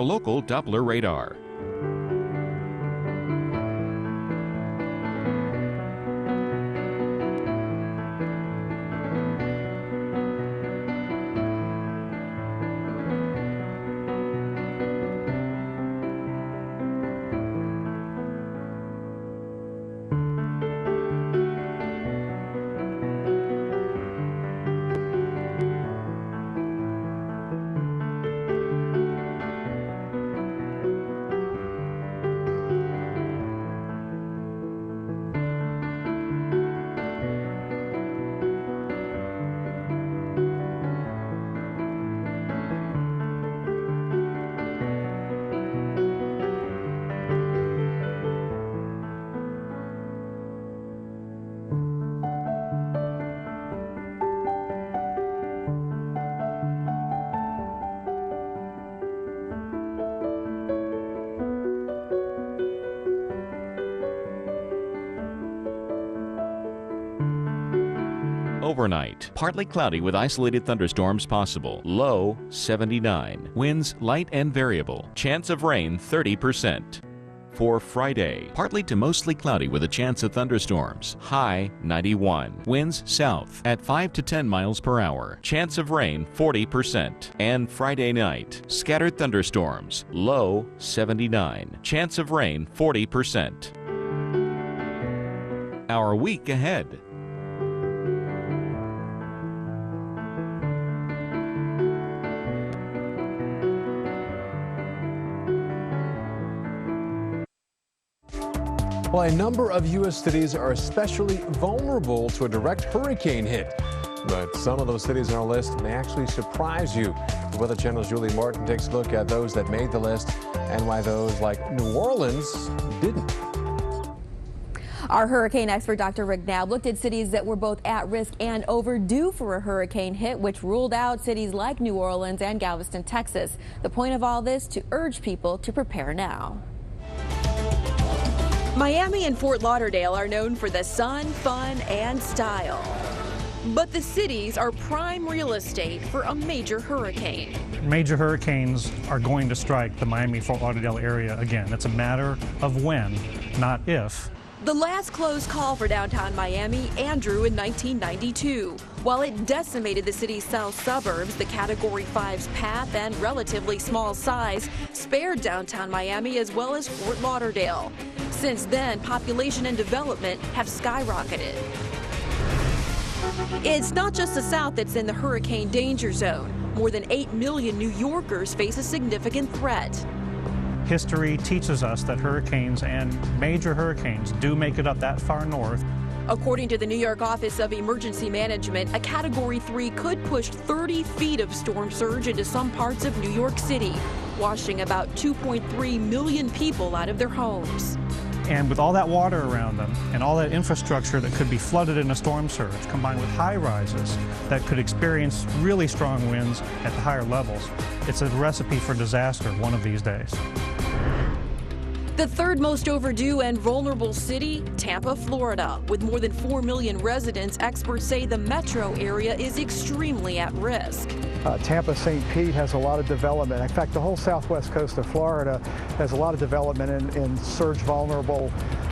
our local Doppler radar. Overnight, partly cloudy with isolated thunderstorms possible. Low 79. Winds light and variable. Chance of rain 30%. For Friday, partly to mostly cloudy with a chance of thunderstorms. High 91. Winds south at 5 to 10 miles per hour. Chance of rain 40%. And Friday night, scattered thunderstorms. Low 79. Chance of rain 40%. Our week ahead. Well, a number of U.S. cities are especially vulnerable to a direct hurricane hit. But some of those cities on our list may actually surprise you. The Weather Channel's Julie Martin takes a look at those that made the list and why those like New Orleans didn't. Our hurricane expert, Dr. Rick Knapp, looked at cities that were both at risk and overdue for a hurricane hit, which ruled out cities like New Orleans and Galveston, Texas. The point of all this, to urge people to prepare now. Miami and Fort Lauderdale are known for the sun, fun, and style. But the cities are prime real estate for a major hurricane. Major hurricanes are going to strike the Miami-Fort Lauderdale area again. It's a matter of when, not if. The last close call for downtown Miami, Andrew, in 1992. While it decimated the city's south suburbs, the Category 5's path and relatively small size spared downtown Miami as well as Fort Lauderdale. Since then, population and development have skyrocketed. It's not just the South that's in the hurricane danger zone. More than 8 million New Yorkers face a significant threat. History teaches us that hurricanes and major hurricanes do make it up that far north. According to the New York Office of Emergency Management, a Category 3 could push 30 feet of storm surge into some parts of New York City, washing about 2.3 million people out of their homes. And with all that water around them and all that infrastructure that could be flooded in a storm surge, combined with high rises that could experience really strong winds at the higher levels, it's a recipe for disaster one of these days. The third most overdue and vulnerable city, Tampa, Florida. With more than 4 million residents, experts say the metro area is extremely at risk. Tampa, St. Pete has a lot of development. In fact, the whole southwest coast of Florida has a lot of development in surge vulnerable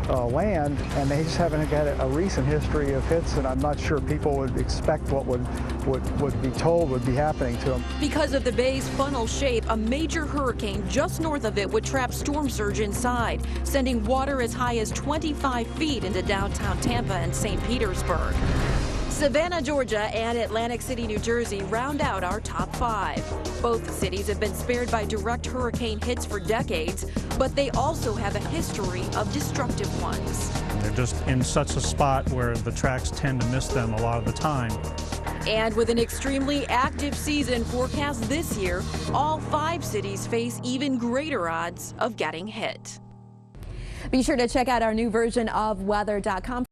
land, and they just haven't had a recent history of hits, and I'm not sure people would expect what would be told would be happening to them. Because of the bay's funnel shape, a major hurricane just north of it would trap storm surge inside, sending water as high as 25 feet into downtown Tampa and St. Petersburg. Savannah, Georgia, and Atlantic City, New Jersey round out our top 5. Both cities have been spared by direct hurricane hits for decades, but they also have a history of destructive ones. They're just in such a spot where the tracks tend to miss them a lot of the time. And with an extremely active season forecast this year, all 5 cities face even greater odds of getting hit. Be sure to check out our new version of weather.com.